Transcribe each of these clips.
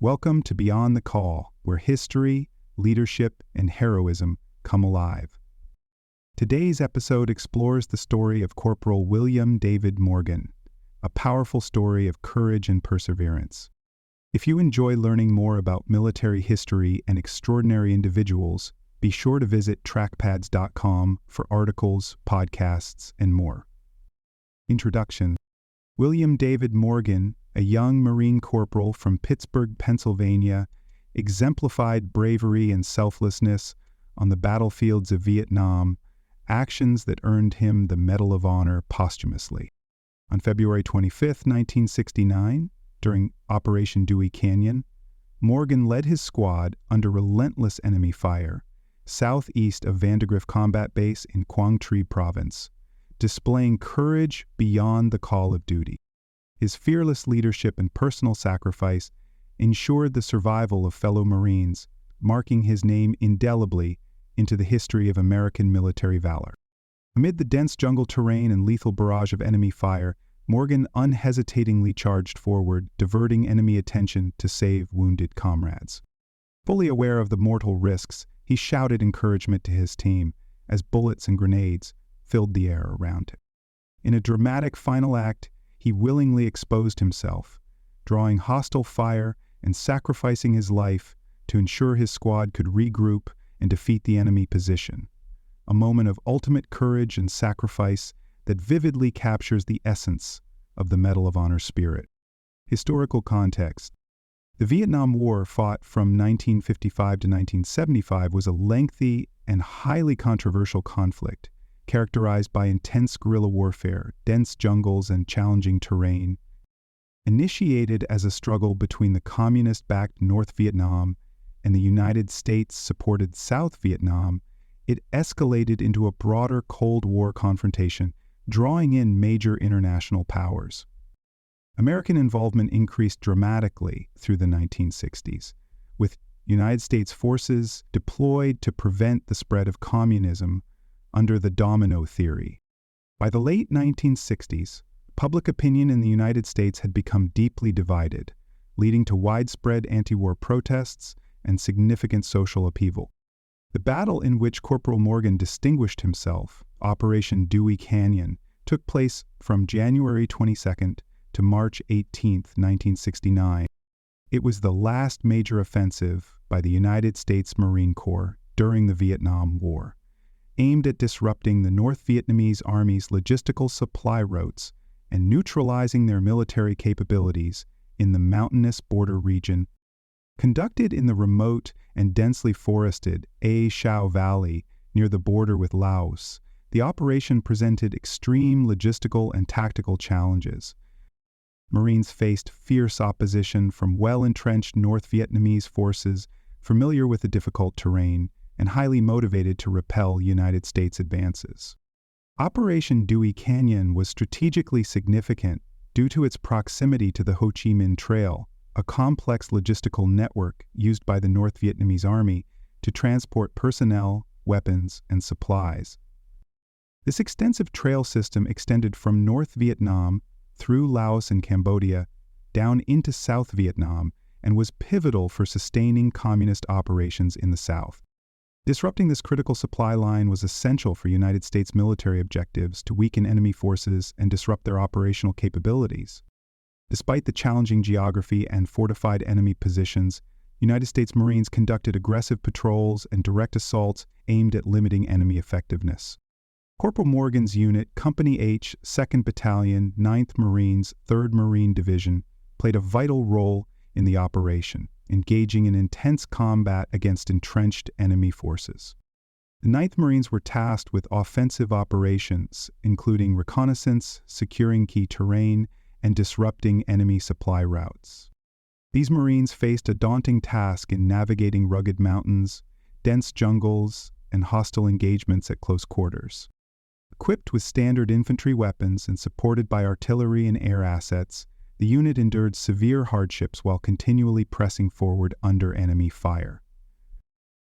Welcome to Beyond the Call, where history, leadership, and heroism come alive. Today's episode explores the story of Corporal William David Morgan, a powerful story of courage and perseverance. If you enjoy learning more about military history and extraordinary individuals, be sure to visit trackpads.com for articles, podcasts, and more. Introduction. William David Morgan, a young Marine corporal from Pittsburgh, Pennsylvania, exemplified bravery and selflessness on the battlefields of Vietnam, actions that earned him the Medal of Honor posthumously. On February 25, 1969, during Operation Dewey Canyon, Morgan led his squad under relentless enemy fire southeast of Vandegrift Combat Base in Quang Tri Province, displaying courage beyond the call of duty. His fearless leadership and personal sacrifice ensured the survival of fellow Marines, marking his name indelibly into the history of American military valor. Amid the dense jungle terrain and lethal barrage of enemy fire, Morgan unhesitatingly charged forward, diverting enemy attention to save wounded comrades. Fully aware of the mortal risks, he shouted encouragement to his team as bullets and grenades filled the air around him. In a dramatic final act, he willingly exposed himself, drawing hostile fire and sacrificing his life to ensure his squad could regroup and defeat the enemy position. A moment of ultimate courage and sacrifice that vividly captures the essence of the Medal of Honor spirit. Historical context. The Vietnam War, fought from 1955 to 1975, was a lengthy and highly controversial conflict, characterized by intense guerrilla warfare, dense jungles, and challenging terrain. Initiated as a struggle between the communist-backed North Vietnam and the United States-supported South Vietnam, it escalated into a broader Cold War confrontation, drawing in major international powers. American involvement increased dramatically through the 1960s, with United States forces deployed to prevent the spread of communism under the domino theory. By the late 1960s, public opinion in the United States had become deeply divided, leading to widespread anti-war protests and significant social upheaval. The battle in which Corporal Morgan distinguished himself, Operation Dewey Canyon, took place from January 22 to March 18, 1969. It was the last major offensive by the United States Marine Corps during the Vietnam War, aimed at disrupting the North Vietnamese Army's logistical supply routes and neutralizing their military capabilities in the mountainous border region. Conducted in the remote and densely forested A Shao Valley near the border with Laos, the operation presented extreme logistical and tactical challenges. Marines faced fierce opposition from well-entrenched North Vietnamese forces familiar with the difficult terrain and highly motivated to repel United States advances. Operation Dewey Canyon was strategically significant due to its proximity to the Ho Chi Minh Trail, a complex logistical network used by the North Vietnamese Army to transport personnel, weapons, and supplies. This extensive trail system extended from North Vietnam through Laos and Cambodia down into South Vietnam and was pivotal for sustaining communist operations in the South. Disrupting this critical supply line was essential for United States military objectives to weaken enemy forces and disrupt their operational capabilities. Despite the challenging geography and fortified enemy positions, United States Marines conducted aggressive patrols and direct assaults aimed at limiting enemy effectiveness. Corporal Morgan's unit, Company H, 2nd Battalion, 9th Marines, 3rd Marine Division, played a vital role in the operation, engaging in intense combat against entrenched enemy forces. The 9th Marines were tasked with offensive operations, including reconnaissance, securing key terrain, and disrupting enemy supply routes. These Marines faced a daunting task in navigating rugged mountains, dense jungles, and hostile engagements at close quarters. Equipped with standard infantry weapons and supported by artillery and air assets, the unit endured severe hardships while continually pressing forward under enemy fire.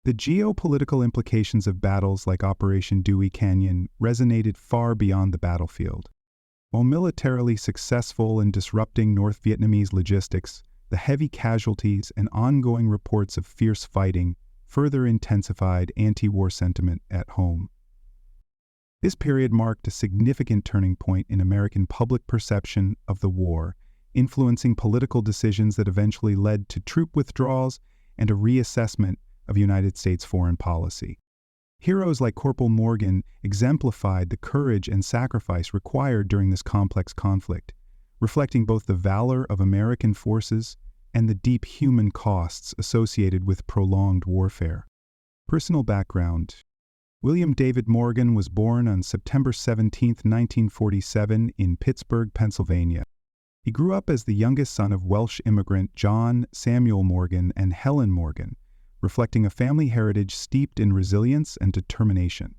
The geopolitical implications of battles like Operation Dewey Canyon resonated far beyond the battlefield. While militarily successful in disrupting North Vietnamese logistics, the heavy casualties and ongoing reports of fierce fighting further intensified anti-war sentiment at home. This period marked a significant turning point in American public perception of the war, influencing political decisions that eventually led to troop withdrawals and a reassessment of United States foreign policy. Heroes like Corporal Morgan exemplified the courage and sacrifice required during this complex conflict, reflecting both the valor of American forces and the deep human costs associated with prolonged warfare. Personal background: William David Morgan was born on September 17, 1947, in Pittsburgh, Pennsylvania. He grew up as the youngest son of Welsh immigrant John Samuel Morgan and Helen Morgan, reflecting a family heritage steeped in resilience and determination.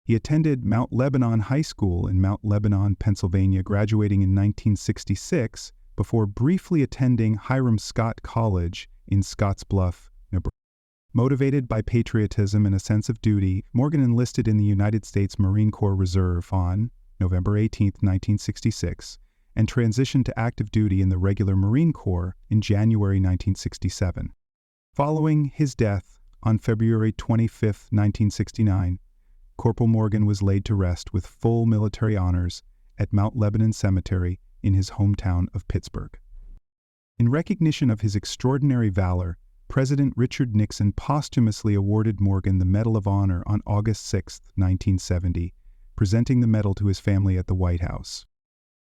He attended Mount Lebanon High School in Mount Lebanon, Pennsylvania, graduating in 1966 before briefly attending Hiram Scott College in Scottsbluff, Nebraska. Motivated by patriotism and a sense of duty, Morgan enlisted in the United States Marine Corps Reserve on November 18, 1966, and transitioned to active duty in the regular Marine Corps in January 1967. Following his death on February 25, 1969, Corporal Morgan was laid to rest with full military honors at Mount Lebanon Cemetery in his hometown of Pittsburgh. In recognition of his extraordinary valor, President Richard Nixon posthumously awarded Morgan the Medal of Honor on August 6, 1970, presenting the medal to his family at the White House.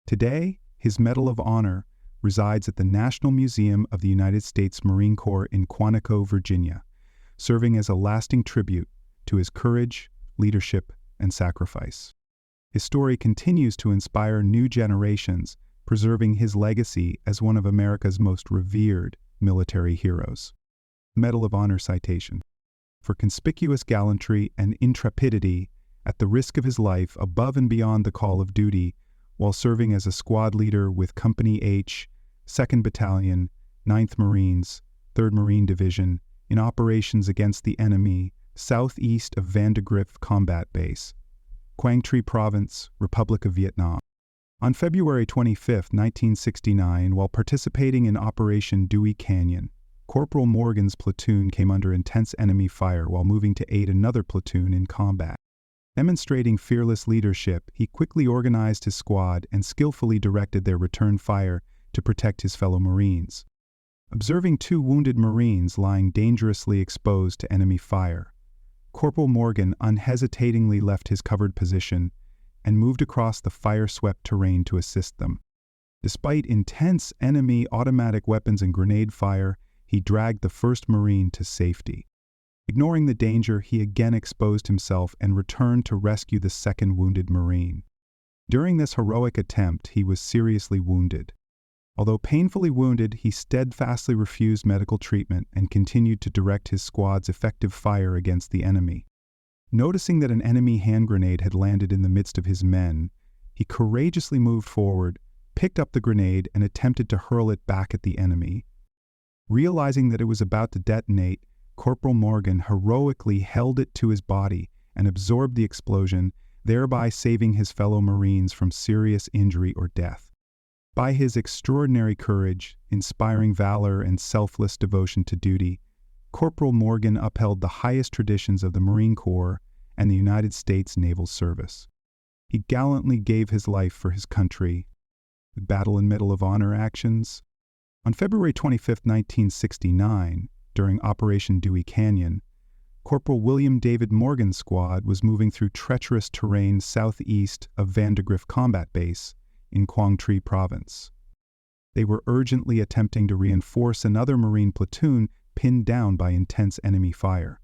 Today, his Medal of Honor resides at the National Museum of the United States Marine Corps in Quantico, Virginia, serving as a lasting tribute to his courage, leadership, and sacrifice. His story continues to inspire new generations, preserving his legacy as one of America's most revered military heroes. Medal of Honor citation: for conspicuous gallantry and intrepidity at the risk of his life above and beyond the call of duty, while serving as a squad leader with Company H, 2nd Battalion, 9th Marines, 3rd Marine Division, in operations against the enemy southeast of Vandegrift Combat Base, Quang Tri Province, Republic of Vietnam. On February 25, 1969, while participating in Operation Dewey Canyon, Corporal Morgan's platoon came under intense enemy fire while moving to aid another platoon in combat. Demonstrating fearless leadership, he quickly organized his squad and skillfully directed their return fire to protect his fellow Marines. Observing two wounded Marines lying dangerously exposed to enemy fire, Corporal Morgan unhesitatingly left his covered position and moved across the fire-swept terrain to assist them. Despite intense enemy automatic weapons and grenade fire, he dragged the first Marine to safety. Ignoring the danger, he again exposed himself and returned to rescue the second wounded Marine. During this heroic attempt, he was seriously wounded. Although painfully wounded, he steadfastly refused medical treatment and continued to direct his squad's effective fire against the enemy. Noticing that an enemy hand grenade had landed in the midst of his men, he courageously moved forward, picked up the grenade, and attempted to hurl it back at the enemy. Realizing that it was about to detonate, Corporal Morgan heroically held it to his body and absorbed the explosion, thereby saving his fellow Marines from serious injury or death. By his extraordinary courage, inspiring valor, and selfless devotion to duty, Corporal Morgan upheld the highest traditions of the Marine Corps and the United States Naval Service. He gallantly gave his life for his country. The Battle and Medal of Honor actions. On February 25, 1969, during Operation Dewey Canyon, Corporal William David Morgan's squad was moving through treacherous terrain southeast of Vandegrift Combat Base in Quang Tri Province. They were urgently attempting to reinforce another Marine platoon pinned down by intense enemy fire.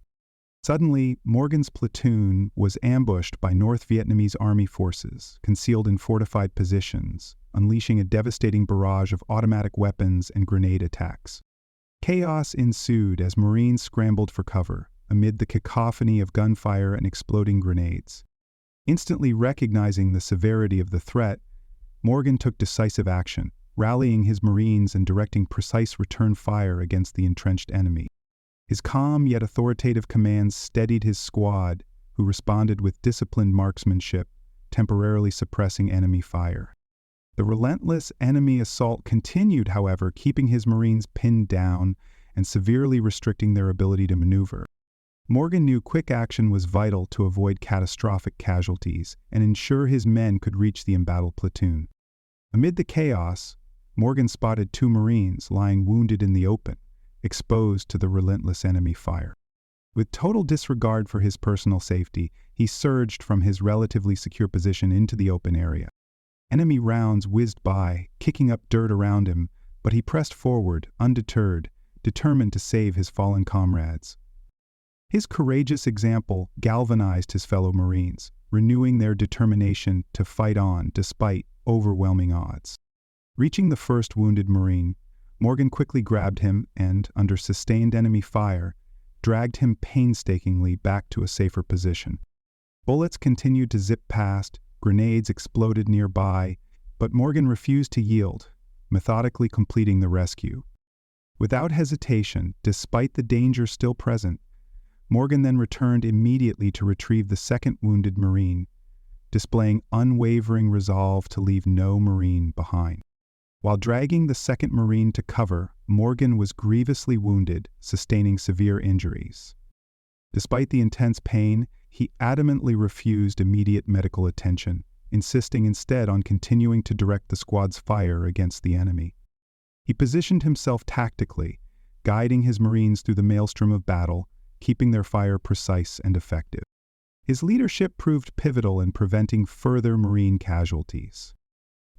Suddenly, Morgan's platoon was ambushed by North Vietnamese Army forces, concealed in fortified positions, unleashing a devastating barrage of automatic weapons and grenade attacks. Chaos ensued as Marines scrambled for cover, amid the cacophony of gunfire and exploding grenades. Instantly recognizing the severity of the threat, Morgan took decisive action, rallying his Marines and directing precise return fire against the entrenched enemy. His calm yet authoritative commands steadied his squad, who responded with disciplined marksmanship, temporarily suppressing enemy fire. The relentless enemy assault continued, however, keeping his Marines pinned down and severely restricting their ability to maneuver. Morgan knew quick action was vital to avoid catastrophic casualties and ensure his men could reach the embattled platoon. Amid the chaos, Morgan spotted 2 Marines lying wounded in the open, exposed to the relentless enemy fire. With total disregard for his personal safety, he surged from his relatively secure position into the open area. Enemy rounds whizzed by, kicking up dirt around him, but he pressed forward, undeterred, determined to save his fallen comrades. His courageous example galvanized his fellow Marines, renewing their determination to fight on despite overwhelming odds. Reaching the first wounded Marine, Morgan quickly grabbed him and, under sustained enemy fire, dragged him painstakingly back to a safer position. Bullets continued to zip past, grenades exploded nearby, but Morgan refused to yield, methodically completing the rescue. Without hesitation, despite the danger still present, Morgan then returned immediately to retrieve the second wounded Marine, displaying unwavering resolve to leave no Marine behind. While dragging the second Marine to cover, Morgan was grievously wounded, sustaining severe injuries. Despite the intense pain, he adamantly refused immediate medical attention, insisting instead on continuing to direct the squad's fire against the enemy. He positioned himself tactically, guiding his Marines through the maelstrom of battle, keeping their fire precise and effective. His leadership proved pivotal in preventing further Marine casualties.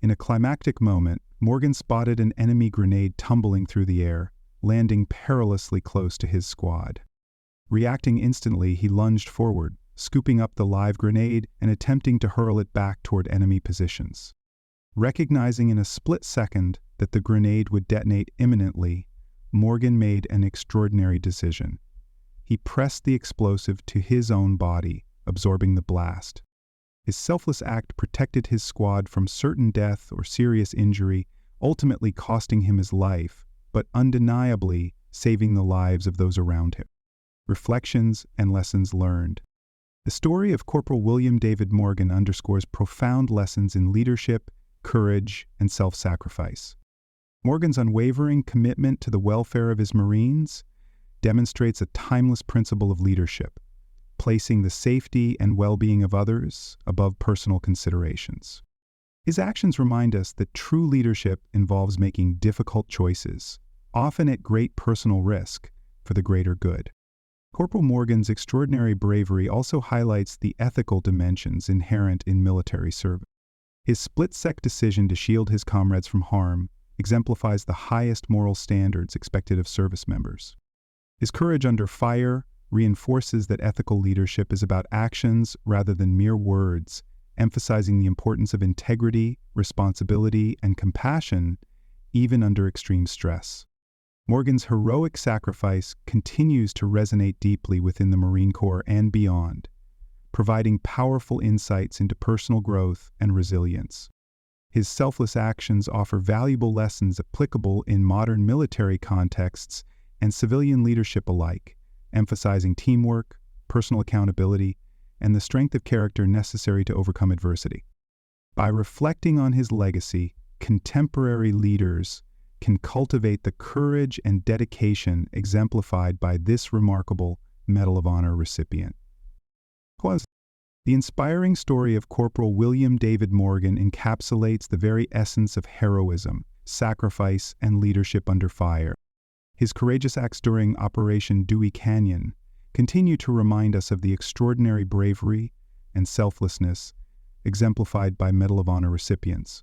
In a climactic moment, Morgan spotted an enemy grenade tumbling through the air, landing perilously close to his squad. Reacting instantly, he lunged forward, scooping up the live grenade and attempting to hurl it back toward enemy positions. Recognizing in a split second that the grenade would detonate imminently, Morgan made an extraordinary decision. He pressed the explosive to his own body, absorbing the blast. His selfless act protected his squad from certain death or serious injury, ultimately costing him his life, but undeniably saving the lives of those around him. Reflections and lessons learned. The story of Corporal William David Morgan underscores profound lessons in leadership, courage, and self-sacrifice. Morgan's unwavering commitment to the welfare of his Marines demonstrates a timeless principle of leadership, placing the safety and well-being of others above personal considerations. His actions remind us that true leadership involves making difficult choices, often at great personal risk, for the greater good. Corporal Morgan's extraordinary bravery also highlights the ethical dimensions inherent in military service. His split-second decision to shield his comrades from harm exemplifies the highest moral standards expected of service members. His courage under fire reinforces that ethical leadership is about actions rather than mere words, emphasizing the importance of integrity, responsibility, and compassion, even under extreme stress. Morgan's heroic sacrifice continues to resonate deeply within the Marine Corps and beyond, providing powerful insights into personal growth and resilience. His selfless actions offer valuable lessons applicable in modern military contexts and civilian leadership alike, emphasizing teamwork, personal accountability, and the strength of character necessary to overcome adversity. By reflecting on his legacy, contemporary leaders can cultivate the courage and dedication exemplified by this remarkable Medal of Honor recipient. The inspiring story of Corporal William David Morgan encapsulates the very essence of heroism, sacrifice, and leadership under fire. His courageous acts during Operation Dewey Canyon continue to remind us of the extraordinary bravery and selflessness exemplified by Medal of Honor recipients.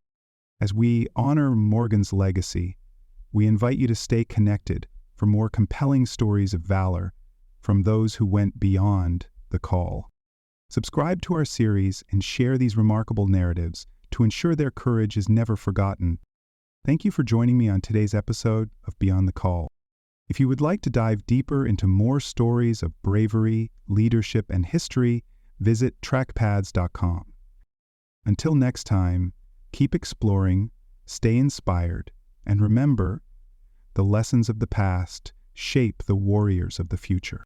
As we honor Morgan's legacy, we invite you to stay connected for more compelling stories of valor from those who went beyond the call. Subscribe to our series and share these remarkable narratives to ensure their courage is never forgotten. Thank you for joining me on today's episode of Beyond the Call. If you would like to dive deeper into more stories of bravery, leadership, and history, visit trackpads.com. Until next time, keep exploring, stay inspired, and remember, the lessons of the past shape the warriors of the future.